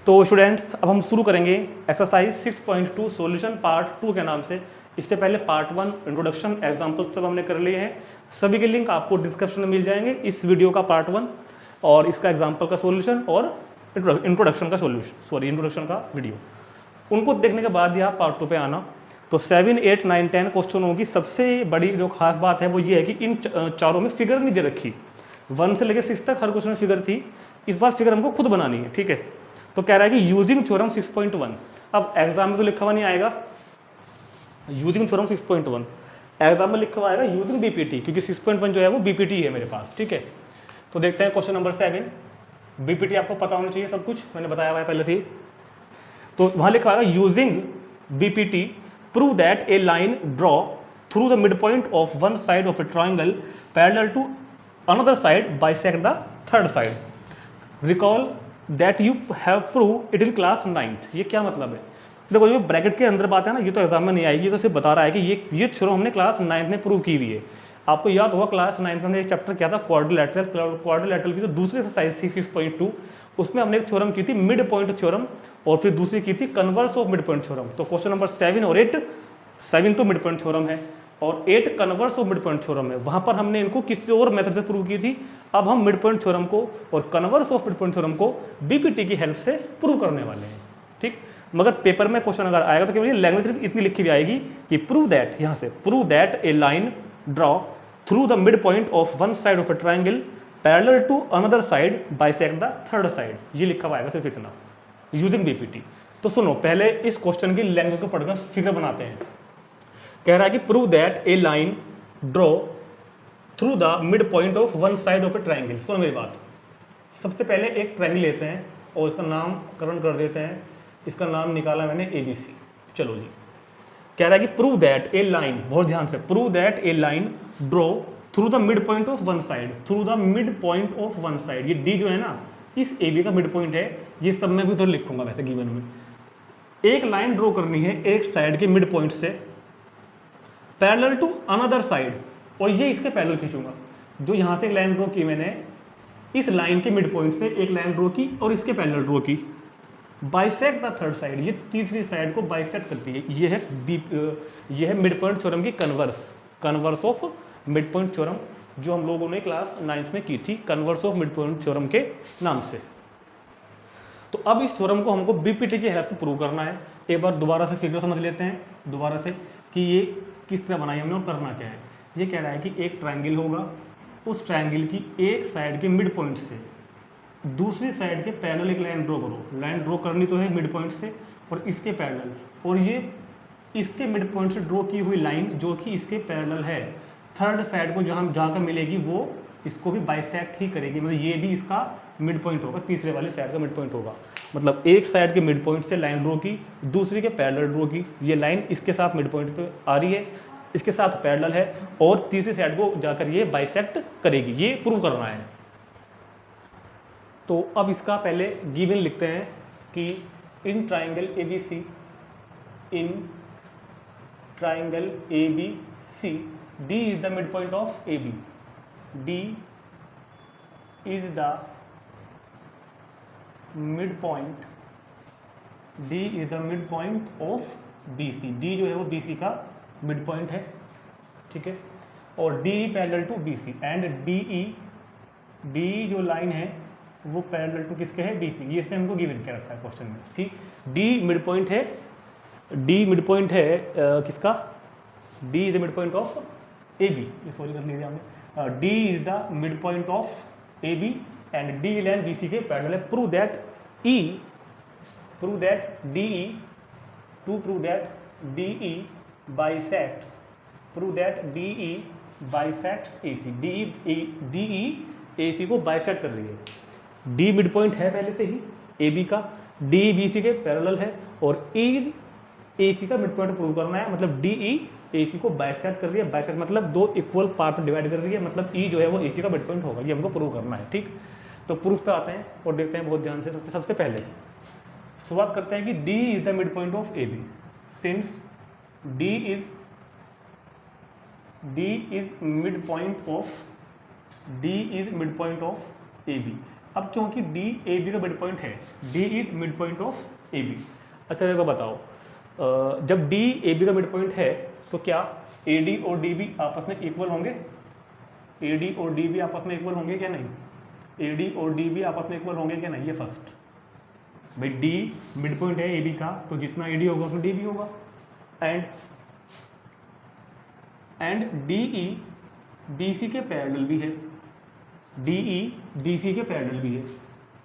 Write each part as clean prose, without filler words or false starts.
तो स्टूडेंट्स अब हम शुरू करेंगे एक्सरसाइज 6.2 सॉल्यूशन पार्ट 2 के नाम से। इससे पहले पार्ट 1 इंट्रोडक्शन एग्जाम्पल्स सब हमने कर लिए हैं, सभी के लिंक आपको डिस्क्रिप्शन में मिल जाएंगे। इस वीडियो का पार्ट 1 और इसका एग्जाम्पल का सॉल्यूशन और इंट्रोडक्शन का सॉल्यूशन इंट्रोडक्शन का वीडियो, उनको देखने के बाद ही आप पार्ट 2 पे आना। तो 7, 8, 9, 10 क्वेश्चनों की सबसे बड़ी जो खास बात है वो ये है कि इन चारों में फिगर नहीं दे रखी। 1 से लेकर 6 तक हर क्वेश्चन में फिगर थी, इस बार फिगर हमको खुद बनानी है, ठीक है। तो कह रहा है कि यूजिंग थ्योरम 6.1, अब एग्जाम में तो लिखा हुआ नहीं आएगा यूजिंग थ्योरम 6.1, एग्जाम में लिखा हुआ आएगा यूजिंग बीपीटी, क्योंकि 6.1 जो है वो बीपीटी है मेरे पास, ठीक है। तो देखते हैं क्वेश्चन नंबर 7। बीपीटी आपको पता होना चाहिए, सब कुछ मैंने बताया हुआ है पहले से। तो वहां लिखा हुआ using BPT prove that a line draw through the mid point of one side of a triangle parallel to another side bisect the third side. Recall that you have prove it in class 9th। ये क्या मतलब है? देखो ये bracket के अंदर बात है ना, ये तो एग्जाम में नहीं आएगी, तो सिर्फ बता रहा है कि ये थ्योरम हमने क्लास 9th में प्रूव की हुई है। आपको याद होगा क्लास 9th में हमने एक चैप्टर किया था क्वाड्रिलेटरल की, जो दूसरी एक्सरसाइज 6.2, उसमें हमने एक थ्योरम की थी मिड पॉइंट थ्योरम, और फिर दूसरी की थी converse of mid point theorem. तो क्वेश्चन नंबर 7 और 8, 7 तो मिड पॉइंट थ्योरम है और 8 converse of mid point theorem है। वहां पर हमने इनको किसी और मेथड से प्रूव की थी। अब हम मिड पॉइंट थ्योरम को और converse of mid point theorem को बीपीटी की हेल्प से प्रूव करने वाले हैं, ठीक। मगर पेपर में क्वेश्चन अगर आएगा तो केवल लैंग्वेज सिर्फ इतनी लिखी हुई आएगी कि प्रूव दैट, यहां से prove that a line draw through the mid point of one side of a triangle parallel to another side bisect the third side. ये लिखा हुआ आएगा सिर्फ इतना, यूजिंग बीपीटी। तो सुनो, पहले इस क्वेश्चन की लैंग्वेज को पढ़कर फिगर बनाते हैं। कह रहा है कि prove that a line draw through the mid point of one side of a triangle. सुनो मेरी बात, सबसे पहले एक ट्राइंगल लेते हैं और इसका नामकरण कर देते हैं। इसका नाम निकाला मैंने ABC। चलो जी, कह रहा है कि प्रूव दैट ए लाइन, बहुत ध्यान से, prove that a line draw through the mid point of one side, through the mid point of one side. ये D जो है ना, इस AB का मिड पॉइंट है। ये सब मैं भी उधर लिखूंगा वैसे गिवन में। एक लाइन ड्रॉ करनी है एक साइड के मिड पॉइंट से पैरेलल टू अनदर साइड, और ये इसके पैरेलल खींचूंगा। जो यहां से एक लाइन ड्रॉ की मैंने, इस लाइन के मिड पॉइंट से एक लाइन ड्रॉ की और इसके पैरेलल ड्रॉ की, बाइसेक्ट द थर्ड साइड, ये तीसरी साइड को बाइसेक्ट करती है। ये है मिड पॉइंट थ्योरम की converse of mid point theorem, जो हम लोगों ने क्लास 9th में की थी, converse of mid point theorem के नाम से। तो अब इस थ्योरम को हमको बीपीटी की हेल्प से प्रूव करना है। एक बार दोबारा से फिगर समझ लेते हैं दोबारा से कि ये किस तरह बनाई हमने और करना क्या है। ये कह रहा है कि एक ट्रायंगल होगा, उस ट्रायंगल की एक साइड के मिड पॉइंट से दूसरी साइड के पैरेलल एक लाइन ड्रॉ करो। लाइन ड्रॉ करनी तो है मिड पॉइंट से और इसके पैरेलल, और ये इसके मिड पॉइंट से ड्रॉ की हुई लाइन जो कि इसके पैरेलल है, थर्ड साइड को जहाँ जाकर मिलेगी वो इसको भी बाइसेक्ट ही करेगी। मतलब ये भी इसका मिड पॉइंट होगा, तीसरे वाली साइड का मिड पॉइंट होगा। मतलब एक साइड के मिड पॉइंट से लाइन ड्रॉ की, दूसरी के पैरेलल ड्रॉ की, ये लाइन इसके साथ मिड पॉइंट पे आ रही है, इसके साथ पैरेलल है, और तीसरी साइड को जाकर ये बाइसेक्ट करेगी। ये प्रूव करना है। तो अब इसका पहले गिवन लिखते हैं कि in triangle ABC, in triangle ABC D is the midpoint of AB, D is the midpoint, D is the midpoint of BC। D जो है वो BC का मिड पॉइंट है, ठीक है। और DE parallel to BC and DE जो line है वो पैरेलल टू किसके है? BC। ये इसने हमको गिवन क्या रखा है क्वेश्चन में, ठीक। D मिड पॉइंट है, D मिड पॉइंट है किसका? D is the mid point of AB, ये सॉरी कर लीजिए हमने। D is the mid point of AB and D line BC के पैरेलल है। Prove that DE, to prove that DE bisects, prove that DE bisects AC। DE AC को bisect कर रही है। D मिड पॉइंट है पहले से ही AB का, D BC के पैरेलल है, और E AC का मिड पॉइंट प्रूव करना है। मतलब DE AC को बाइसेक्ट कर रही है। बाइसेक्ट मतलब दो इक्वल पार्ट में डिवाइड कर रही है, मतलब E जो है वो AC का मिड पॉइंट होगा। ये हमको प्रूव करना है, ठीक। तो प्रूफ पे आते हैं और देखते हैं बहुत ध्यान से। सबसे पहले शुरुआत करते हैं कि D is the mid point of AB, since D is mid point of AB। अब क्योंकि डी ए बी का मिड पॉइंट है, D is mid point of A B. अच्छा देखो बताओ, जब डी ए बी का मिड पॉइंट है तो क्या ए डी और डी बी आपस में इक्वल होंगे? ए डी और डी बी आपस में इक्वल होंगे क्या नहीं? ए डी और डी बी आपस में इक्वल होंगे क्या नहीं? ये फर्स्ट भाई डी मिड पॉइंट है ए बी का, तो जितना ए डी होगा उतना डी बी होगा। And D E B C के पैरेलल भी है, डी ई बी सी के पैरेलल भी है।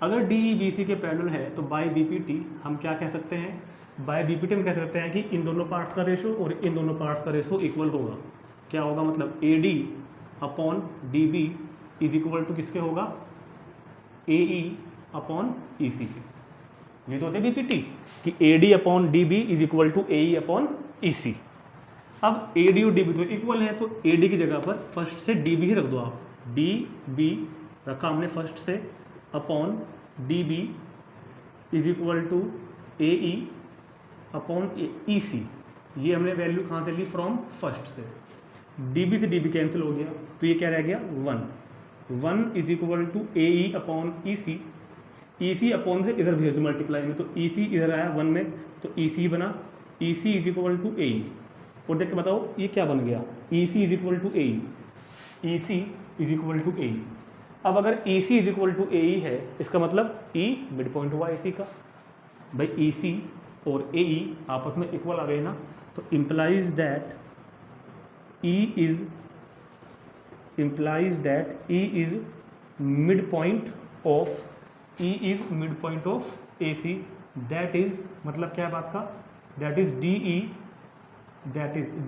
अगर डी ई बी सी के पैरेलल है तो बाय बी पी टी हम क्या कह सकते हैं? बाय बी पी टी हम कह सकते हैं कि इन दोनों पार्ट्स का रेशो और इन दोनों पार्ट्स का रेशो इक्वल होगा। क्या होगा? मतलब A D upon D B is equal to किसके होगा? ए ई अपॉन ई सी के। ये तो होते बी पी टी कि A D upon D B is equal to A E upon E C. अब ए डी और डी बी तो इक्वल है, तो ए डी की जगह पर फर्स्ट से डी बी ही रख दो आप। डी बी रखा हमने फर्स्ट से, upon D B is equal to A E upon E C. ये हमने वैल्यू कहाँ से ली? फ्रॉम फर्स्ट से। डी बी से डी बी कैंसिल हो गया, तो ये क्या रह गया? 1 is equal to A E upon E C. E C upon से इधर भेज दो मल्टीप्लाई में, तो ई सी इधर आया 1 में, तो ई सी बना E C is equal to A E. और देख के बताओ ये क्या बन गया? E C is equal to A E, E C is equal to A E. अब अगर E C is equal to A E है, इसका मतलब ई मिड पॉइंट हुआ ए सी का। भाई ई सी और ए ई आपस में इक्वल आ गए ना, तो implies that E is mid point of A C. That is मतलब क्या है बात का? That is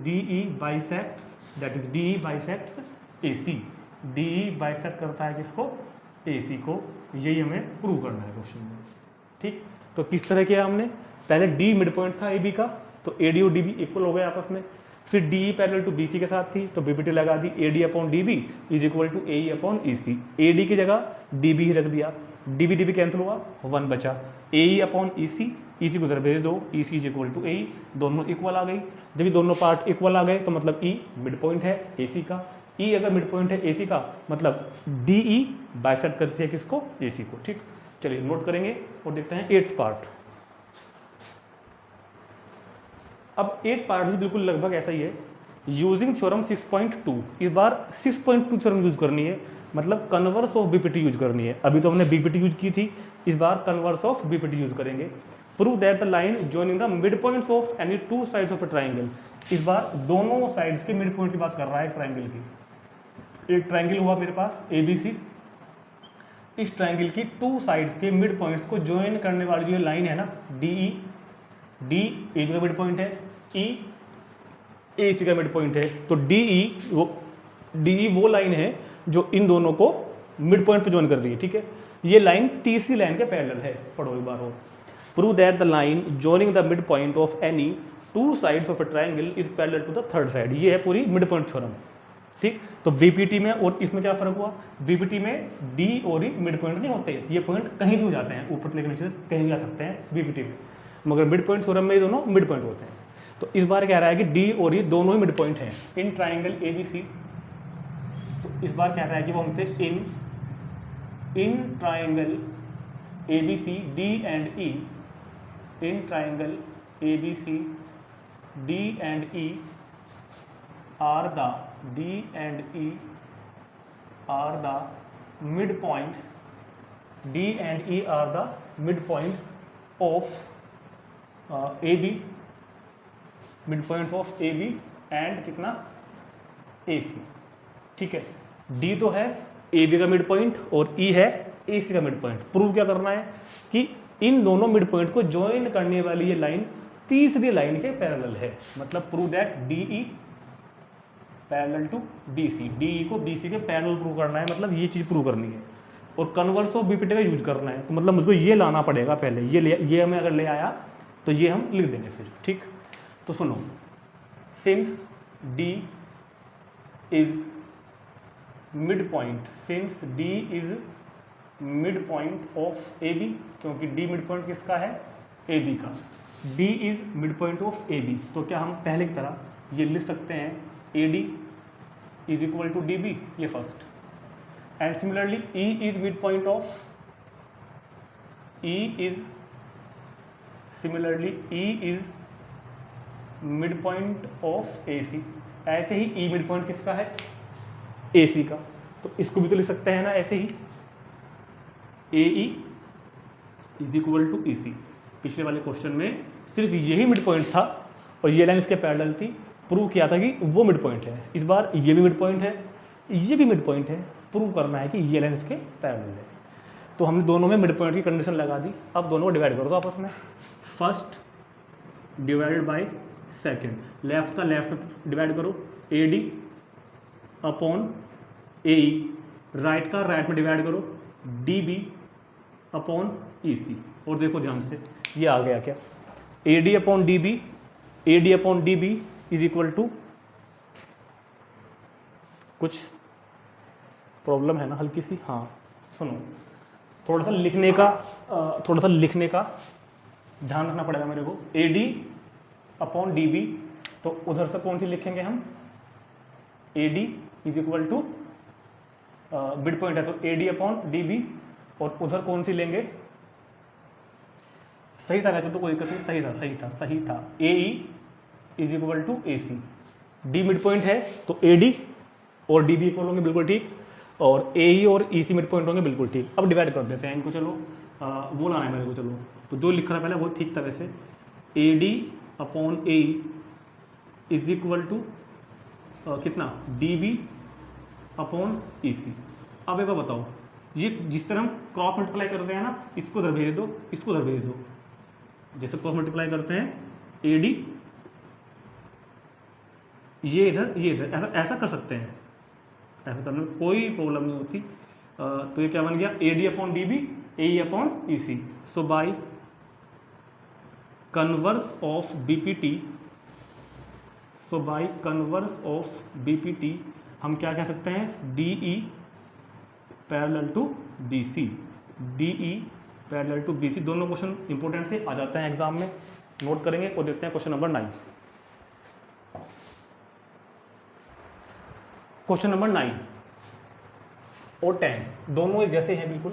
D E bisects A C. D E bisect करता है किसको? ए सी को। यही हमें प्रूव करना है क्वेश्चन में। ठीक, तो किस तरह किया हमने? पहले डी मिड पॉइंट था ए बी का, तो ए डी और डी बी इक्वल हो गए आपस में। फिर D E parallel to B C के साथ थी, तो बी पी टी लगा दी A D upon D B is equal to A E upon E C. A D की जगह डी बी ही रख दिया, डी बी कैंसिल हुआ, 1 बचा। ए ई अपॉन ई सी को उधर भेज दो, ई C is equal to A ई, दोनों इक्वल आ गई। जब ये दोनों पार्ट इक्वल आ गए तो मतलब ई मिड पॉइंट है ए सी का। ई अगर मिड पॉइंट है ए सी का, मतलब डी ई बाइसेक्ट करती है किसको? ए सी को। ठीक, चलिए नोट करेंगे और देखते हैं 8th पार्ट। अब 8th पार्ट भी बिल्कुल लगभग ऐसा ही है। यूजिंग थ्योरम 6.2, इस बार 6.2 थ्योरम यूज करनी है, मतलब कन्वर्स ऑफ बीपीटी यूज करनी है। अभी तो हमने बीपीटी यूज की थी, इस बार कन्वर्स ऑफ बीपीटी यूज करेंगे। Prove that the line joining the mid points of any 2 sides of a triangle. इस बार दोनों साइड्स के मिड पॉइंट की बात कर रहा है ट्राइंगल की। एक ट्राइंगल हुआ मेरे पास ABC, इस ट्राइंगल की 2 साइड्स के मिड पॉइंट्स को ज्वाइन करने वाली जो लाइन है ना, DE, डी ए बी का मिड पॉइंट है, E ए सी का मिड पॉइंट है। तो DE वो लाइन है जो इन दोनों को मिड पॉइंट पे ज्वाइन कर रही है। ठीक है, ये लाइन तीसरी लाइन के पैरेलल है। पढ़ो एक बार और। Prove that the line joining the mid point of any 2 sides of a triangle is parallel to the third side. ये है पूरी मिड पॉइंट थ्योरम। ठीक, तो बीपीटी में और इसमें क्या फर्क हुआ? बीपीटी में डी और ई मिड पॉइंट नहीं होते, ये पॉइंट कहीं भी हो जाते हैं, ऊपर लेकर नीचे कहीं भी जा सकते हैं बीपीटी में, मगर मिड पॉइंट थ्योरम में ये दोनों मिड पॉइंट होते हैं। तो इस बार कह रहा है कि डी और ई दोनों ही मिड पॉइंट हैं इन ट्राइंगल ABC। तो इस बार कह रहा है कि वो हमसे in triangle ABC D and E, in triangle ABC D and E are the midpoints, D and E are the midpoints of AB, midpoints of AB and कितना AC। ठीक है, D तो है AB का मिड पॉइंट और E है AC का mid point. Prove क्या करना है कि इन दोनों मिड पॉइंट को ज्वाइन करने वाली ये लाइन तीसरी लाइन के पैरेलल है। मतलब prove that DE parallel to BC, DE को BC के पैरेलल प्रूव करना है, मतलब ये चीज़ प्रूव करनी है। और कन्वर्स ऑफ बीपीटी का यूज करना है, तो मतलब मुझको ये लाना पड़ेगा पहले। ये हमें अगर ले आया तो ये हम लिख देंगे फिर। ठीक, तो सुनो, since D is mid point, since D is mid point of AB, क्योंकि D मिड पॉइंट किसका है? AB का। D is mid point of AB, तो क्या हम पहले की तरह ये लिख सकते हैं AD is equal to DB, ये first. And similarly E is mid point of E is similarly E is mid point of AC। ऐसे ही E मिड पॉइंट किसका है? AC का। तो इसको भी तो लिख सकते हैं ना ऐसे ही, AE is equal to EC। पिछले वाले क्वेश्चन में सिर्फ यही मिड पॉइंट था और ये लाइन इसके पैरेलल थी, प्रूव किया था कि वो मिड पॉइंट है। इस बार ये भी मिड पॉइंट है, ये भी मिड पॉइंट है, प्रूव करना है कि ये लाइन इसके पैरेलल है। तो हमने दोनों में मिड पॉइंट की कंडीशन लगा दी। अब दोनों को डिवाइड कर दो आपस में, first divided by second, left का लेफ्ट में डिवाइड करो, AD अपॉन AE, राइट का राइट में डिवाइड करो, DB अपॉन EC। और देखो ध्यान से, ये आ गया क्या? AD upon DB is equal to, कुछ प्रॉब्लम है ना हल्की सी? हाँ सुनो, थोड़ा सा लिखने का ध्यान रखना पड़ेगा मेरे को। AD अपॉन DB, तो उधर से कौन सी लिखेंगे हम? AD is equal to mid point है तो AD अपॉन DB, और उधर कौन सी लेंगे? सही था वैसे तो कोई दिक्कत नहीं, सही था। AE is equal to AC। D mid point है तो AD और DB इक्वल होंगे, बिल्कुल ठीक, और AE और EC मिड पॉइंट होंगे, बिल्कुल ठीक। अब डिवाइड कर देते हैं इनको, चलो वो लाना है मेरे को। चलो तो जो लिखा था पहले वो ठीक था वैसे, AD upon AE is equal to कितना? DB upon EC। अब एक बार बताओ, ये जिस तरह हम क्रॉस मल्टीप्लाई करते हैं ना, इसको उधर भेज दो, इसको उधर भेज दो। जैसे क्रॉस मल्टीप्लाई करते हैं AD, ये इधर, ऐसा कर सकते हैं, ऐसा करने में कोई प्रॉब्लम नहीं होती। तो ये क्या बन गया? AD upon DB, AE upon EC। So by converse of BPT, हम क्या कह सकते हैं? DE parallel to BC। दोनों क्वेश्चन इंपॉर्टेंट थे, आ जाते हैं एग्जाम में, नोट करेंगे। और देखते हैं क्वेश्चन नंबर 9। क्वेश्चन नंबर 9 और 10 दोनों एक जैसे हैं बिल्कुल।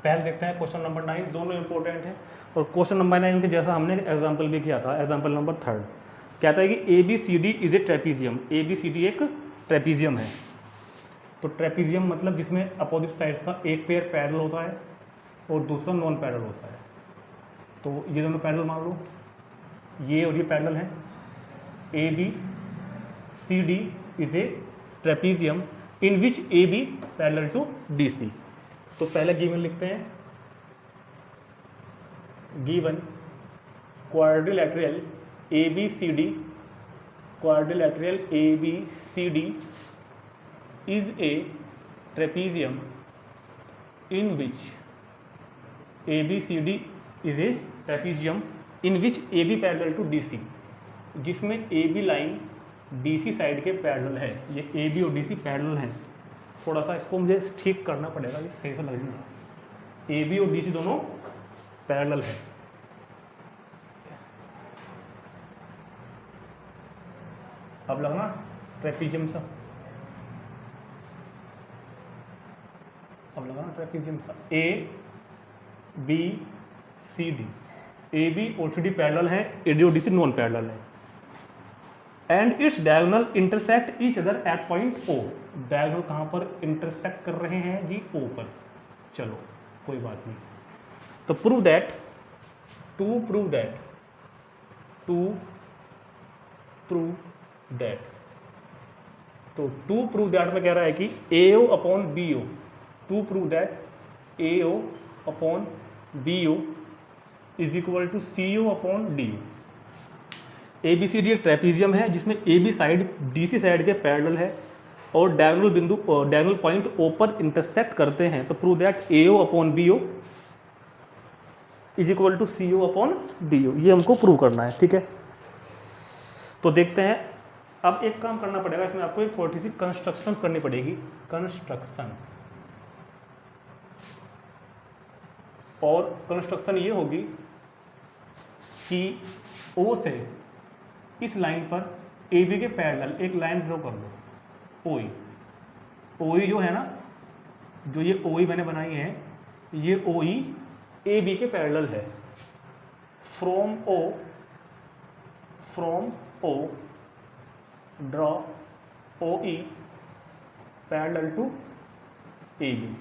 पहले देखते हैं क्वेश्चन नंबर 9, दोनों इंपॉर्टेंट है। और क्वेश्चन नंबर 9 के जैसा हमने एग्जाम्पल भी किया था, एग्जाम्पल नंबर 3 कहता है कि ABCD is a trapezium. ABCD एक ट्रेपीजियम है। तो ट्रेपीजियम मतलब जिसमें अपोजिट साइड्स का एक पेयर पैरेलल होता है और दूसरा नॉन पैरेलल होता है। तो ये दोनों पैरेलल मान लो, ये और ये पैरेलल हैं। ABCD is a trapezium in which AB parallel to DC। तो पहले गिवन लिखते हैं, given quadrilateral ABCD is a trapezium in which ABCD is a trapezium in which AB parallel to DC, जिसमें AB लाइन DC साइड के parallel है। ये AB और DC parallel हैं। थोड़ा सा इसको मुझे ठीक करना पड़ेगा, ये सही से लगेगा। AB और DC दोनों पैरेलल है। अब लगना ट्रेपीजियम सा, ABCD, AB और CD पैरेलल है, AD और DC नॉन पैरेलल है। And its diagonal intersect each other at point O। Diagonal कहाँ पर इंटरसेक्ट कर रहे हैं जी? O पर। चलो कोई बात नहीं। तो प्रूव दैट तो टू प्रूव दैट में कह रहा है कि AO upon BO, to prove that AO upon BO is equal to CO upon DO। ABCD एक ट्रेपीजियम है जिसमें AB साइड DC साइड के पैरेलल है और डायगोनल पॉइंट O पर इंटरसेक्ट करते हैं। तो prove that AO upon BO is equal to CO upon DO। ये हमको प्रूव करना है, ठीक है। तो देखते हैं। अब एक काम करना पड़ेगा, इसमें आपको एक थोड़ी सी कंस्ट्रक्शन करनी पड़ेगी, और कंस्ट्रक्शन ये होगी कि O से इस लाइन पर AB के पैरेलल एक लाइन ड्रॉ कर दो, OE जो है ना, जो ये OE मैंने बनाई है, ये OE ए बी के पैरेलल है। From O draw O E parallel to A B.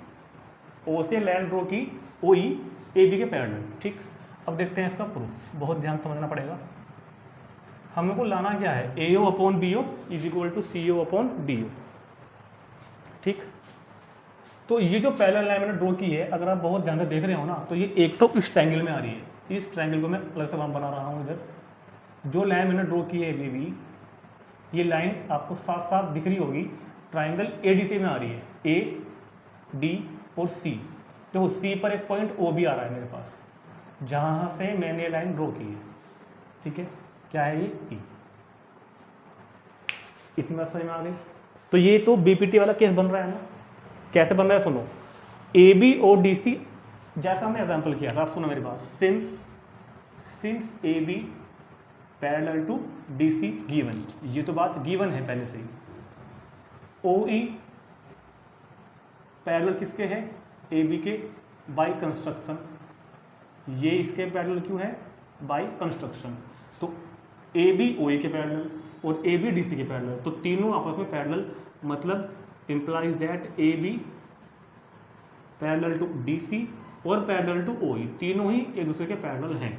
O से लाइन ड्रॉ की ओ ई ए बी के पैरेलल। ठीक, अब देखते हैं इसका प्रूफ। बहुत ध्यान समझना पड़ेगा। हमको लाना क्या है, A O upon B O is equal to C O upon D O. ठीक, तो ये जो पैरेलल लाइन मैंने ड्रॉ की है, अगर आप बहुत ध्यान से देख रहे हो ना, तो ये एक तो इस ट्रायंगल में आ रही है। इस ट्रायंगल को मैं अलग से बना रहा हूँ। इधर जो लाइन मैंने ड्रॉ की है बी बी, ये लाइन आपको साफ साफ दिख रही होगी, ट्रायंगल ए डी सी में आ रही है। ए डी और सी, तो सी पर एक पॉइंट ओ भी आ रहा है मेरे पास, जहाँ से मैंने ये लाइन ड्रॉ की है। ठीक है, क्या है ये ई। इतना समझ में आ गई। तो ये तो बीपीटी वाला केस बन रहा है ना। कैसे बन रहा है सुनो, ए बी और डी सी, जैसा हमने एग्जाम्पल किया था, आप सुनो मेरी बात। Since A B parallel to D C given, ये तो बात गिवन है पहले से ही। ओ ई पैरेलल किसके है, ए बी के, बाय कंस्ट्रक्शन। ये इसके पैरेलल क्यों है, बाय कंस्ट्रक्शन। तो ए बी ओ ई के पैरेलल और ए बी डी सी के पैरेलल, तो तीनों आपस में पैरेलल, मतलब implies that AB parallel to DC और पैरेलल टू OE, तीनों ही एक दूसरे के पैरेलल हैं।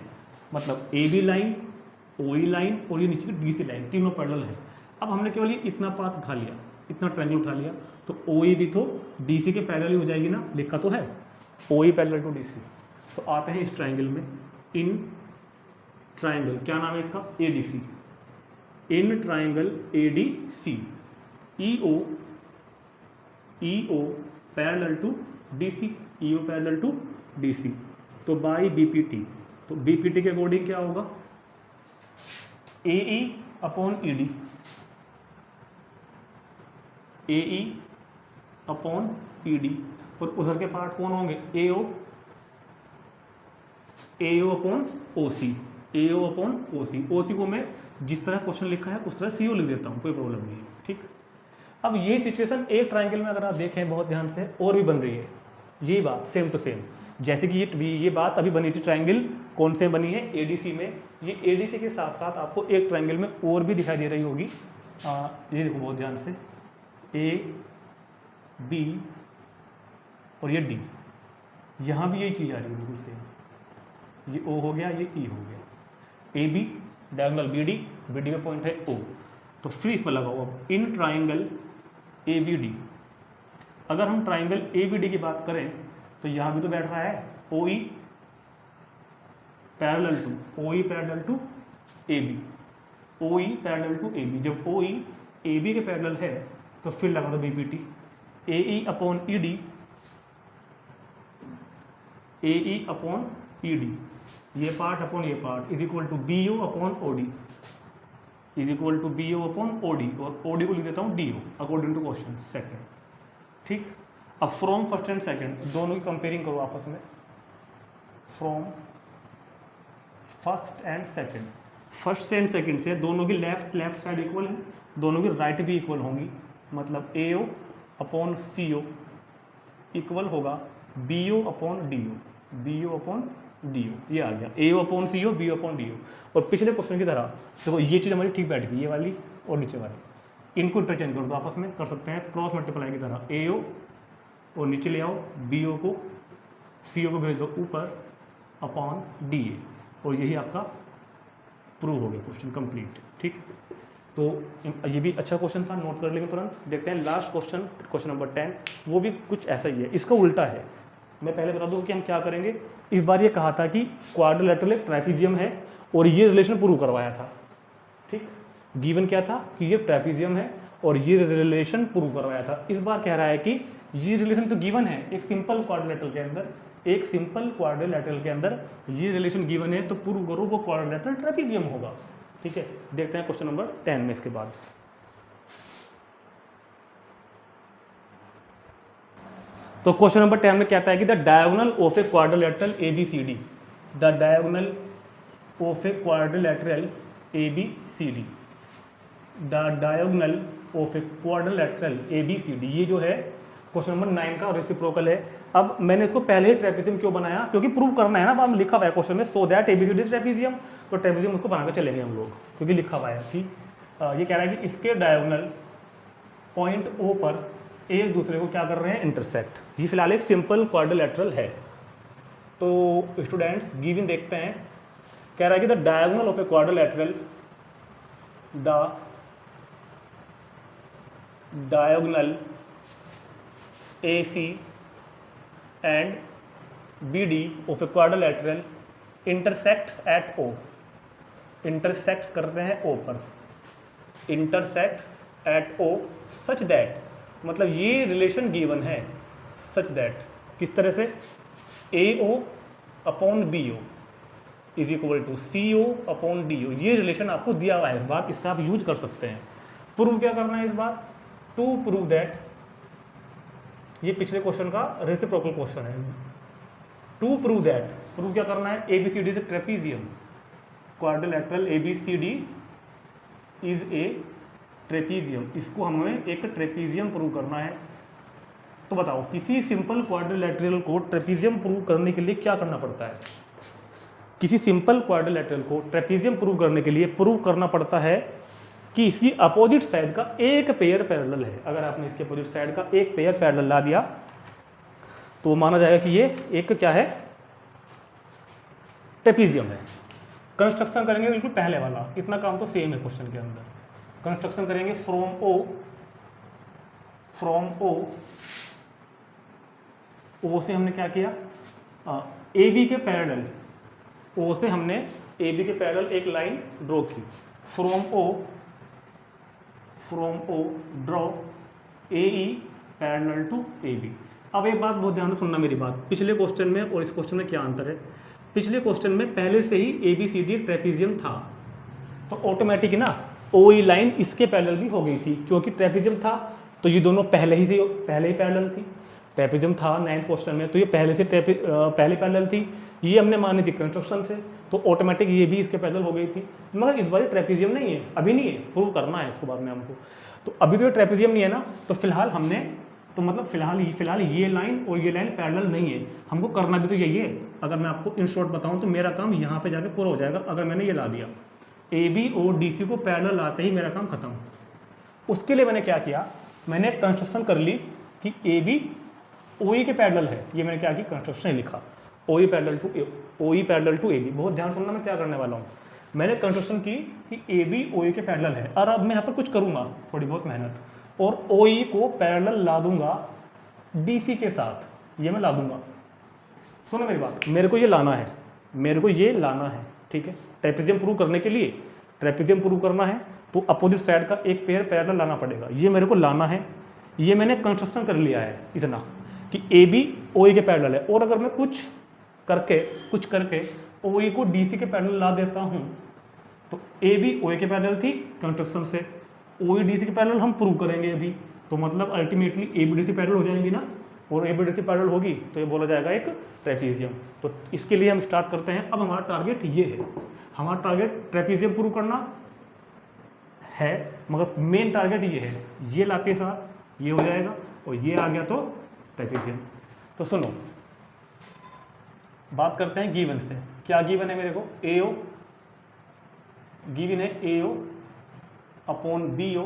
मतलब AB लाइन, OE लाइन और ये नीचे की DC लाइन, तीनों पैरेलल हैं। अब हमने केवल ये इतना पार्ट उठा लिया, इतना ट्रायंगल उठा लिया, तो OE भी तो DC के पैरेलल ही हो जाएगी ना, लिखा तो है OE पैरेलल टू DC। तो आते हैं इस ट्रायंगल में, इन ट्रायंगल, क्या नाम है इसका, ADC। In triangle ADC EO parallel to DC, EO parallel to DC, तो बाई BPT। तो BPT के अकॉर्डिंग क्या होगा, AE upon ED, AE upon ED, और उधर के पार्ट कौन होंगे, AO upon OC, AO upon OC। OC को मैं जिस तरह क्वेश्चन लिखा है उस तरह CO लिख देता हूँ, कोई प्रॉब्लम नहीं है। ठीक, अब ये सिचुएशन एक ट्रायंगल में अगर आप देखें बहुत ध्यान से, और भी बन रही है ये बात सेम टू सेम। जैसे कि ये बात अभी बनी थी ट्रायंगल कौन से बनी है, ADC में। ये ADC के साथ साथ आपको एक ट्रायंगल में और भी दिखाई दे रही होगी। ये देखो बहुत ध्यान से, A B और ये D, यहाँ भी यही चीज़ आ रही है बिल्कुल सेम। ये O हो गया, ये E हो गया। AB डायगोनल BD में पॉइंट है O, तो फिर इस पर लगाओ अब इन ट्राइंगल ABD। अगर हम ट्राइंगल ABD की बात करें तो यहाँ भी तो बैठ रहा है OE parallel to AB, OE parallel to AB। जब OE AB के पैरेलल है तो फिर लगा दो BPT, AE upon ED, AE upon ED, ये पार्ट अपॉन ये part is equal to BO upon OD, is equal to BO upon OD, और OD को लिख देता हूँ DO according to question second. ठीक, अब फ्रॉम फर्स्ट एंड सेकंड दोनों की कंपेयरिंग करो आपस में। From first and second, first and second से दोनों की लेफ्ट साइड इक्वल है, दोनों की राइट भी इक्वल होंगी। मतलब AO अपॉन CO इक्वल होगा BO upon DO, BO upon DO, ये आ गया AO upon CO, BO upon DO। और पिछले क्वेश्चन की तरह देखो ये चीज़ हमारी ठीक बैठ गई, ये वाली और नीचे वाली, इनको इंटरचेंज कर दो आपस में, कर सकते हैं क्रॉस मल्टीप्लाई की तरह। AO और नीचे ले आओ, BO को CO को भेज दो ऊपर अपॉन DA, और यही आपका प्रूव हो गया क्वेश्चन कंप्लीट। ठीक, तो ये भी अच्छा क्वेश्चन था, नोट कर लेंगे तुरंत। देखते हैं लास्ट क्वेश्चन, क्वेश्चन नंबर 10, वो भी कुछ ऐसा ही है, इसका उल्टा है। मैं पहले बता दूं कि हम क्या करेंगे। इस बार ये कहा था कि क्वाड्रिलेटरल एक ट्रैपीजियम है और ये रिलेशन प्रूव करवाया था। ठीक, गिवन क्या था कि ये ट्रैपीजियम है और ये रिलेशन प्रूव करवाया था। इस बार कह रहा है कि ये रिलेशन तो गिवन है, एक सिंपल क्वाड्रिलेटरल के अंदर, एक सिंपल क्वाड्रिलेटरल के अंदर ये रिलेशन गिवन है, तो प्रूव करो वो क्वाड्रिलेटरल ट्रैपीजियम होगा। ठीक है, देखते हैं क्वेश्चन नंबर 10 में इसके बाद। तो क्वेश्चन नंबर 10 में कहता है कि the diagonal of a quadrilateral ABCD, the diagonal of a quadrilateral ABCD, the diagonal of a quadrilateral ABCD, ये जो है क्वेश्चन नंबर 9 का रेसिप्रोकल है। अब मैंने इसको पहले ही ट्रेपेजियम क्यों बनाया, क्योंकि प्रूव करना है ना, अब लिखा हुआ है क्वेश्चन में so that ABCD is trapezium, तो ट्रेपेजियम उसको बना के चलेंगे हम लोग, क्योंकि लिखा हुआ है कि ये कह रहा है कि इसके डायगोनल पॉइंट ओ पर एक दूसरे को क्या कर रहे हैं, इंटरसेक्ट। ये फिलहाल एक सिंपल क्वाड्रिलेटरल है। तो स्टूडेंट्स गिवन देखते हैं, कह रहा है कि the diagonal of a quadrilateral, the diagonal AC and BD of a quadrilateral intersects at O, intersects करते हैं O पर, intersects at O such that, मतलब ये रिलेशन गिवन है such that, किस तरह से, AO upon BO is equal to CO upon DO, ये रिलेशन आपको दिया हुआ है इस बार, इसका आप यूज कर सकते हैं। प्रूव क्या करना है इस बार, टू प्रूव दैट, ये पिछले क्वेश्चन का रेसिप्रोकल क्वेश्चन है, टू प्रूव दैट, प्रूव क्या करना है, ABCD is A trapezium, quadrilateral ABCD is A trapezium, इसको हमें एक ट्रेपेजियम प्रूव करना है। तो बताओ किसी सिंपल क्वाड्रिलेटरल को ट्रेपेजियम प्रूव करने के लिए क्या करना पड़ता है, किसी सिंपल क्वाड्रिलेटरल को ट्रेपेजियम प्रूव करने के लिए प्रूव करना पड़ता है कि इसकी अपोजिट साइड का एक पेयर पैरेलल है। अगर आपने इसके अपोजिट साइड का एक पेयर पैरेलल ला दिया तो माना जाएगा कि ये एक क्या है, ट्रेपेजियम है। कंस्ट्रक्शन करेंगे बिल्कुल पहले वाला, इतना काम तो सेम है क्वेश्चन के अंदर। कंस्ट्रक्शन करेंगे फ्रॉम ओ से हमने क्या किया, AB के पैरेलल, O से हमने AB के पैरेलल एक लाइन ड्रॉ की, from O draw AE parallel to AB। अब एक बात बहुत ध्यान से सुनना मेरी बात, पिछले क्वेश्चन में और इस क्वेश्चन में क्या अंतर है, पिछले क्वेश्चन में पहले से ही ABCD ट्रेपेजियम था, तो ऑटोमेटिक ना OE लाइन इसके पैरेलल भी हो गई थी, क्योंकि ट्रेपेजियम था तो ये दोनों पहले ही पैरेलल थी। ट्रेपेजियम था 9th क्वेश्चन में, तो ये पहले पैरेलल थी, ये हमने मानी थी कंस्ट्रक्शन से, तो ऑटोमेटिक ये भी इसके पैरेलल हो गई थी। मगर इस बार ट्रेपेजियम नहीं है, अभी नहीं है, प्रूव करना है इसको बाद में हमको। तो अभी तो ये ट्रेपेजियम नहीं है ना, तो फिलहाल हमने, तो मतलब फिलहाल ये लाइन और ये लाइन पैरेलल नहीं है, हमको करना भी तो यही है। अगर मैं आपको इन शॉर्ट बताऊं तो मेरा काम यहाँ पे जाके पूरा हो जाएगा, अगर मैंने ये ला दिया AB और DC को पैरेलल लाते ही मेरा काम खत्म। उसके लिए मैंने क्या किया, मैंने कंस्ट्रक्शन कर ली कि AB OE के पैरेलल है, ये मैंने क्या की, कंस्ट्रक्शन लिखा OE पैरेलल टू AB। बहुत ध्यान सुनना मैं क्या करने वाला हूँ, मैंने कंस्ट्रक्शन की कि AB OE के पैरेलल है, और अब मैं यहाँ पर कुछ करूँगा, थोड़ी बहुत मेहनत, और OE को पैरेलल ला दूंगा DC के साथ, ये मैं ला दूंगा। सुनो मेरी बात, मेरे को ये लाना है, ठीक है। ट्रेपेजियम प्रूव करने के लिए, ट्रेपेजियम प्रूव करना है तो अपोजिट साइड का एक पेयर पैरेलल लाना पड़ेगा, ये मेरे को लाना है। ये मैंने कंस्ट्रक्शन कर लिया है इतना कि AB OE के पैरेलल है, और अगर मैं कुछ करके OE को DC के पैरेलल ला देता हूँ, तो AB OE के पैरेलल थी कंस्ट्रक्शन से, OE DC के पैरेलल हम प्रूव करेंगे अभी, तो मतलब अल्टीमेटली AB DC पैरेलल हो जाएंगी ना, और AB DC पैरेलल होगी तो ये बोला जाएगा एक ट्रेपेजियम। तो इसके लिए हम स्टार्ट करते हैं। अब हमारा टारगेट ये है, हमारा टारगेट ट्रेपेजियम प्रूव करना है, मगर मेन टारगेट ये है, ये लाते साथ ये हो जाएगा, और ये आ गया तो ट्रेपेजियम। तो सुनो, बात करते हैं गिवन से। क्या गिवन है मेरे को, AO गिवन है, AO upon BO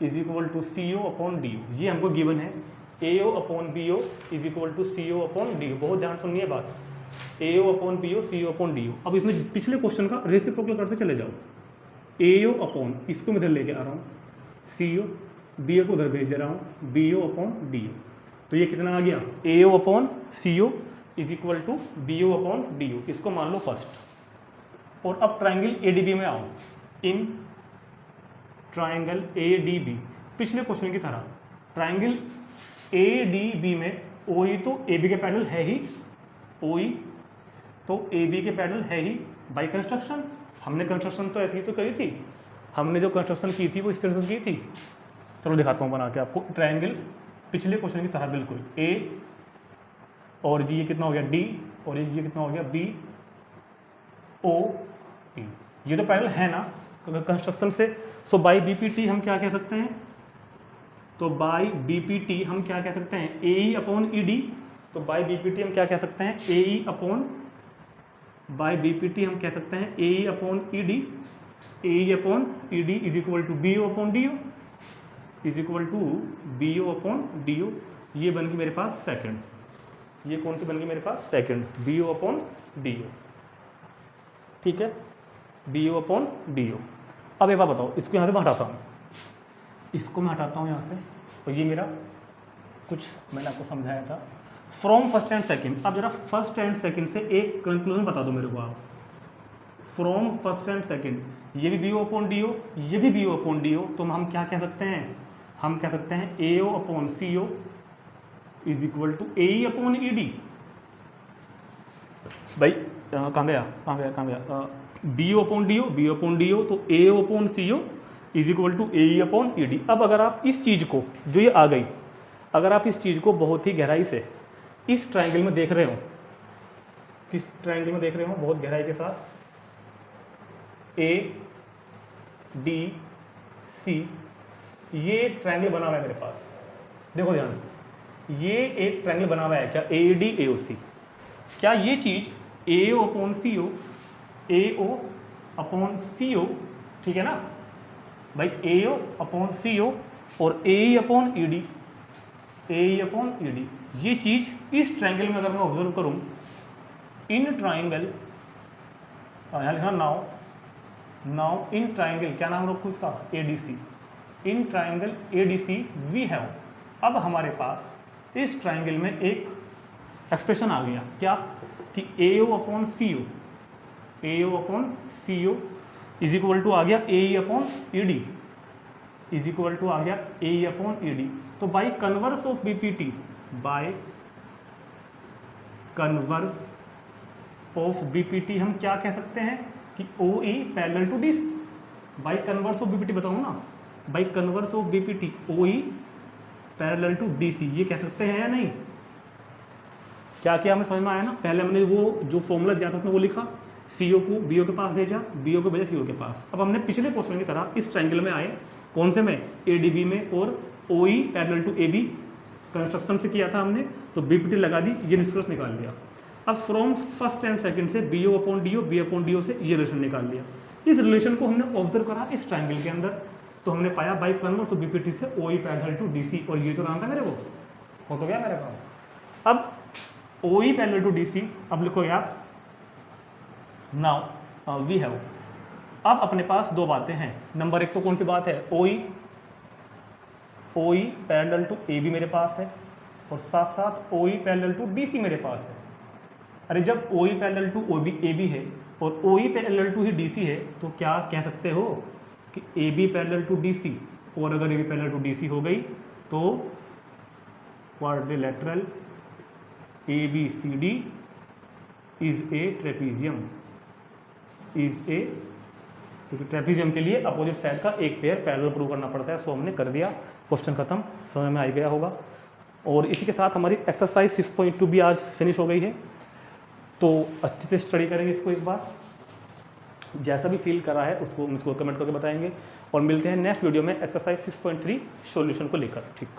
is equal to CO upon DO, ये हमको गिवन है। AO upon BO is equal to CO upon DO। बहुत ध्यान सुनिए बात, AO upon BO CO upon DO। अब इसमें पिछले क्वेश्चन का रेसिप्रोकल करते चले जाओ, AO अपॉन, इसको मैं इधर लेके आ रहा हूँ CO, BO को उधर भेज दे रहा हूँ BO अपॉन DO, तो ये कितना आ गया, AO upon CO is equal to BO upon DO, इसको मान लो फर्स्ट। और अब ट्राइंगल ADB में आओ, इन ट्राइंगल ADB पिछले क्वेश्चन की तरह, ट्राइंगल ADB में OE तो AB के पैरेलल है ही, OE तो AB के पैरेलल है ही बाय कंस्ट्रक्शन। हमने कंस्ट्रक्शन तो ऐसी ही तो करी थी, हमने जो कंस्ट्रक्शन की थी वो इस तरह से की थी। चलो दिखाता हूँ बना के आपको, ट्राइंगल पिछले क्वेश्चन की तरह बिल्कुल, A और G, ये कितना हो गया D, और ये कितना हो गया B O P, ये तो पैरेलल है ना कंस्ट्रक्शन से। सो बाय BPT हम क्या कह सकते हैं, तो बाई BPT हम क्या कह सकते हैं, AE अपॉन ED। तो बाई BPT हम क्या कह सकते हैं, AE अपॉन, बाई BPT हम कह सकते हैं AE upon ED, AE upon ED is equal to BO upon DO, is equal to BO upon DO। ये बन गई मेरे पास सेकंड, ये कौन सी बन गई मेरे पास, सेकंड, BO अपॉन DO। ठीक है, BO अपॉन DO। अब एक बात बताओ, इसको यहाँ से मैं हटाता हूँ, इसको मैं हटाता हूँ यहाँ से, तो ये मेरा कुछ मैंने आपको समझाया था फ्रॉम फर्स्ट एंड सेकंड। अब जरा फर्स्ट एंड सेकंड से एक कंक्लूजन बता दो मेरे को आप, फ्रॉम फर्स्ट एंड सेकंड, ये भी BO अपॉन DO, ये भी BO अपॉन DO, तो हम क्या कह सकते हैं, हम कह सकते हैं AO upon CO is equal to AE upon ED। भाई कहाँ गया, BO upon DO, BO upon DO, तो AO upon CO is equal to AE upon ED। अब अगर आप इस चीज़ को, जो ये आ गई, अगर आप इस चीज़ को बहुत ही गहराई से इस ट्रायंगल में देख रहे हो, किस ट्रायंगल में देख रहे हो बहुत गहराई के साथ, ADC, ये ट्रायंगल बना हुआ है मेरे पास, देखो ध्यान से, ये एक ट्रायंगल बना हुआ है क्या, ADAOC। क्या ये चीज़ AO upon CO, AO upon CO, ठीक है ना भाई, AO अपॉन CO और AE upon ED, AE upon ED, ये चीज़ इस ट्रायंगल में अगर मैं ऑब्जर्व करूं, इन ट्रायंगल, यहाँ लिखा नाउ इन ट्रायंगल, क्या नाम रखूँ इसका, ADC, in triangle ADC we have. अब हमारे पास इस ट्रायंगल में एक एक्सप्रेशन आ गया, क्या कि AO upon CO, AO upon CO is equal to आ गया AE upon ED, is equal to आ गया AE अपॉन ED। तो by converse of BPT, by converse of BPT हम क्या कह सकते हैं कि OE parallel to DC। By converse of BPT बताऊँ ना, by converse of BPT OE parallel to DC, ये कह सकते हैं या नहीं, क्या क्या हमें समझ में आया ना। पहले हमने वो जो फॉर्मूला दिया था उसमें वो लिखा, CO को BO के पास भेजा, BO को भेजा CO के पास। अब हमने पिछले क्वेश्चन की तरह इस ट्रायंगल में आए, कौन से में, ADB में, और OE parallel to AB construction से किया था हमने, तो BPT लगा दी, ये निष्कर्ष निकाल लिया। अब फ्रॉम फर्स्ट एंड सेकंड से BO upon DO, B upon DO से ये रिलेशन निकाल लिया। इस रिलेशन को हमने ऑब्जर्व करा इस ट्रायंगल के अंदर, तो हमने पाया बाई कन्वर्स ऑफ BPT से OE पैरेलल टू DC, और ये तो काम था मेरे को, हो तो गया मेरे काम। अब OE पैरेलल टू DC, अब लिखोगे आप, नाउ वी हैव, अब अपने पास दो बातें हैं। नंबर एक तो कौन सी बात है, OE पैरेलल टू AB मेरे पास है, और साथ साथ OE पैरेलल टू DC मेरे पास है। अरे जब OE पैरेलल टू AB है और OE पैरेलल टू ही DC है, तो क्या कह सकते हो कि AB पैरेलल टू DC, और अगर AB पैरेलल टू DC हो गई तो quadrilateral ABCD is a trapezium, is a, क्योंकि ट्रेपीजियम के लिए अपोजिट साइड का एक पेयर पैरेलल प्रूव करना पड़ता है। सो हमने कर दिया, क्वेश्चन खत्म, समझ में आ गया होगा। और इसी के साथ हमारी एक्सरसाइज 6.2 भी आज फिनिश हो गई है, तो अच्छे से स्टडी करेंगे इसको एक बार, जैसा भी फील करा है उसको मुझको कमेंट करके बताएंगे, और मिलते हैं नेक्स्ट वीडियो में एक्सरसाइज 6.3 सॉल्यूशन को लेकर। ठीक।